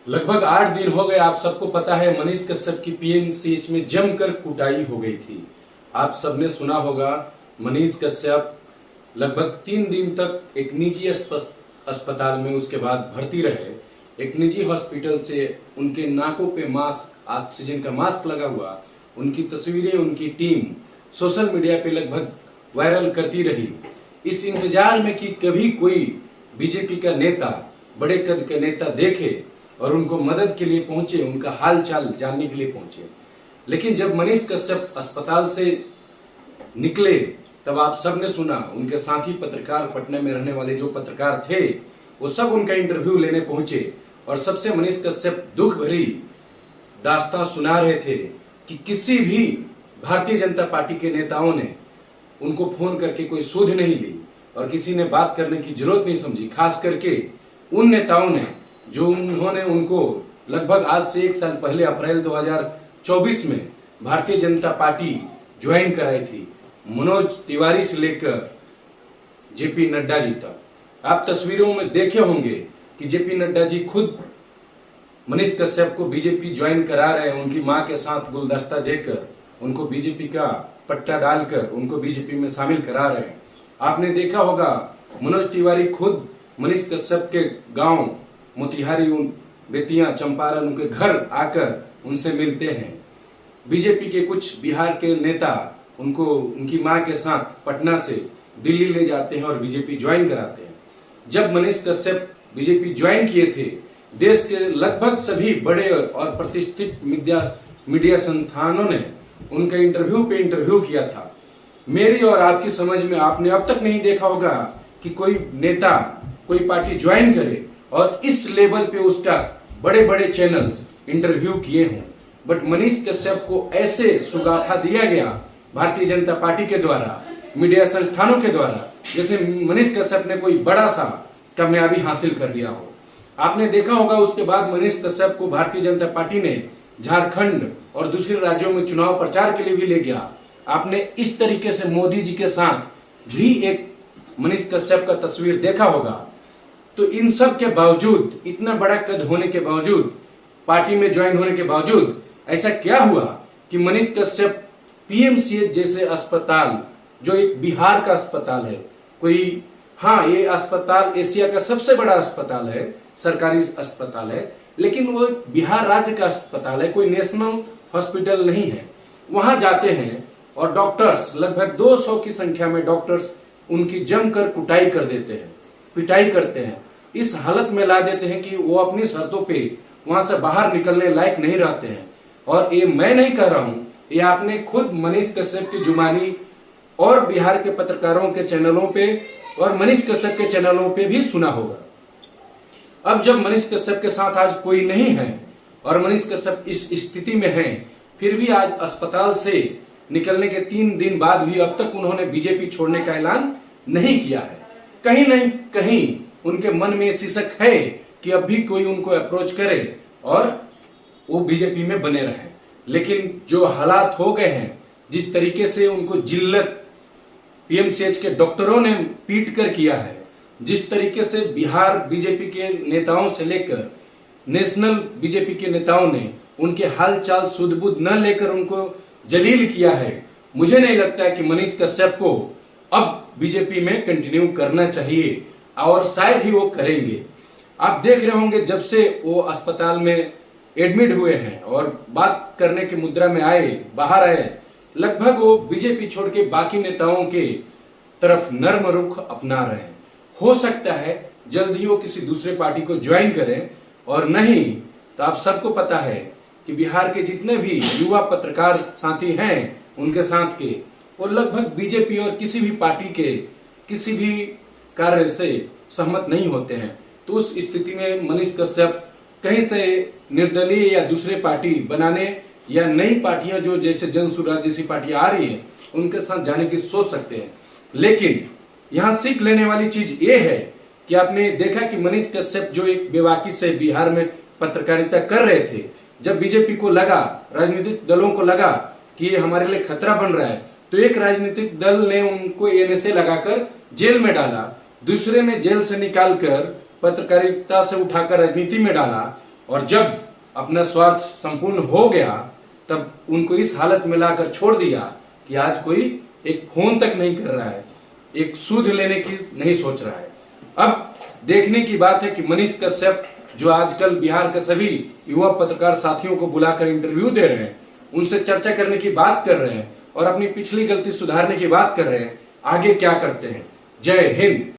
लगभग 8 दिन हो गए। आप सबको पता है मनीष कश्यप की पीएमसीएच में जमकर कुटाई हो गई थी। आप सबने सुना होगा मनीष कश्यप लगभग 3 दिन तक एक निजी अस्पताल में उसके बाद भर्ती रहे। एक निजी हॉस्पिटल से उनके नाकों पे मास्क, ऑक्सीजन का मास्क लगा हुआ, उनकी तस्वीरें उनकी टीम सोशल मीडिया पे लगभग वायरल करती रही, इस इंतजार में कि कभी कोई बीजेपी का नेता, बड़े कद का नेता देखे और उनको मदद के लिए पहुंचे, उनका हाल चाल जानने के लिए पहुंचे। लेकिन जब मनीष कश्यप अस्पताल से निकले तब आप सब ने सुना, उनके साथी पत्रकार, पटना में रहने वाले जो पत्रकार थे वो सब उनका इंटरव्यू लेने पहुंचे और सबसे मनीष कश्यप दुख भरी दास्तां सुना रहे थे कि किसी भी भारतीय जनता पार्टी के नेताओं ने उनको फोन करके कोई सुध नहीं ली और किसी ने बात करने की जरूरत नहीं समझी। खास करके उन नेताओं ने जो उन्होंने उनको लगभग आज से 1 साल पहले अप्रैल 2024 में भारतीय जनता पार्टी ज्वाइन कराई थी, मनोज तिवारी से लेकर जेपी नड्डा जी तक। आप तस्वीरों में देखे होंगे कि जेपी नड्डा जी खुद मनीष कश्यप को बीजेपी ज्वाइन करा रहे हैं, उनकी मां के साथ गुलदस्ता देकर उनको बीजेपी का पट्टा डालकर उनको बीजेपी में शामिल करा रहे हैं। आपने देखा होगा मनोज तिवारी खुद मनीष कश्यप के गांव मोतिहारी, बेतिया, चंपारण, उनके घर आकर उनसे मिलते हैं। बीजेपी के कुछ बिहार के नेता उनको उनकी मां के साथ पटना से दिल्ली ले जाते हैं और बीजेपी ज्वाइन कराते हैं। जब मनीष कश्यप बीजेपी ज्वाइन किए थे, देश के लगभग सभी बड़े और प्रतिष्ठित मीडिया संस्थानों ने उनका इंटरव्यू किया था। मेरी और आपकी समझ में आपने अब तक नहीं देखा होगा कि कोई नेता कोई पार्टी ज्वाइन करे और इस लेवल पे उसका बड़े बड़े चैनल्स इंटरव्यू किए हों। बट मनीष कश्यप को ऐसे सुगाफा दिया गया भारतीय जनता पार्टी के द्वारा, मीडिया संस्थानों के द्वारा, जैसे मनीष कश्यप ने कोई बड़ा सा कामयाबी हासिल कर लिया हो। आपने देखा होगा उसके बाद मनीष कश्यप को भारतीय जनता पार्टी ने झारखंड और दूसरे राज्यों में चुनाव प्रचार के लिए भी ले गया। आपने इस तरीके से मोदी जी के साथ भी एक मनीष कश्यप का तस्वीर देखा होगा। तो इन सब के बावजूद, इतना बड़ा कद होने के बावजूद, पार्टी में ज्वाइन होने के बावजूद ऐसा क्या हुआ कि मनीष कश्यप पीएमसीएच जैसे अस्पताल, जो एक बिहार का अस्पताल है, कोई, हाँ, ये अस्पताल एशिया का सबसे बड़ा अस्पताल है, सरकारी अस्पताल है, लेकिन वो बिहार राज्य का अस्पताल है, कोई नेशनल हॉस्पिटल नहीं है। वहां जाते हैं और डॉक्टर्स, लगभग 200 की संख्या में डॉक्टर्स उनकी जमकर कुटाई कर देते हैं, पिटाई करते हैं, इस हालत में ला देते हैं कि वो अपनी शर्तों पे वहां से बाहर निकलने लायक नहीं रहते हैं। और ये मैं नहीं कह रहा हूं, ये आपने खुद मनीष कश्यप की जुबानी और बिहार के पत्रकारों के चैनलों पे और मनीष कश्यप के चैनलों पे भी सुना होगा। अब जब मनीष कश्यप के साथ आज कोई नहीं है और मनीष कश्यप इस स्थिति में हैं, फिर भी आज अस्पताल से निकलने के 3 दिन बाद भी अब तक उन्होंने बीजेपी छोड़ने का ऐलान नहीं किया है। कहीं नहीं कहीं उनके मन में सिसक है कि अब भी कोई उनको अप्रोच करे और वो बीजेपी में बने रहे। लेकिन जो हालात हो गए हैं, जिस तरीके से उनको जिल्लत पीएमसीएच के डॉक्टरों ने पीट कर किया है, जिस तरीके से बिहार बीजेपी के नेताओं से लेकर नेशनल बीजेपी के नेताओं ने उनके हालचाल सुध-बुध न लेकर उनको जलील किया है, मुझे नहीं लगता है कि मनीष कश्यप को अब बीजेपी में कंटिन्यू करना चाहिए और शायद ही वो करेंगे। आप देख रहे होंगे जब से वो अस्पताल में एडमिट हुए हैं और बात करने की मुद्रा में आए, बाहर आए, लगभग वो बीजेपी छोड़ के बाकी नेताओं के तरफ नर्म रुख अपना रहे हैं। हो सकता है जल्दी वो किसी दूसरे पार्टी को ज्वाइन करें, और नहीं तो आप सबको पता है कि बिहार के जितने भी युवा पत्रकार साथी हैं उनके साथ के, वो लगभग बीजेपी और किसी भी पार्टी के किसी भी कार्य से सहमत नहीं होते हैं। तो उस स्थिति में मनीष कश्यप कहीं से निर्दलीय या दूसरे पार्टी बनाने या नई पार्टियां जो जैसे जन सुराज जैसी पार्टी आ रही है उनके साथ जाने की सोच सकते हैं। लेकिन यहाँ सीख लेने वाली चीज ये है कि आपने देखा कि मनीष कश्यप जो एक बेबाकी से बिहार में पत्रकारिता कर रहे थे, जब बीजेपी को लगा, राजनीतिक दलों को लगा कि ये हमारे लिए खतरा बन रहा है, तो एक राजनीतिक दल ने उनको एनएसए लगाकर जेल में डाला, दूसरे ने जेल से निकालकर पत्रकारिता से उठाकर राजनीति में डाला और जब अपना स्वार्थ संपूर्ण हो गया तब उनको इस हालत में लाकर छोड़ दिया कि आज कोई एक फोन तक नहीं कर रहा है, एक सूद लेने की नहीं सोच रहा है। अब देखने की बात है कि मनीष कश्यप जो आजकल बिहार के सभी युवा पत्रकार साथियों को बुलाकर इंटरव्यू दे रहे हैं, उनसे चर्चा करने की बात कर रहे हैं और अपनी पिछली गलती सुधारने की बात कर रहे हैं, आगे क्या करते हैं। जय हिंद।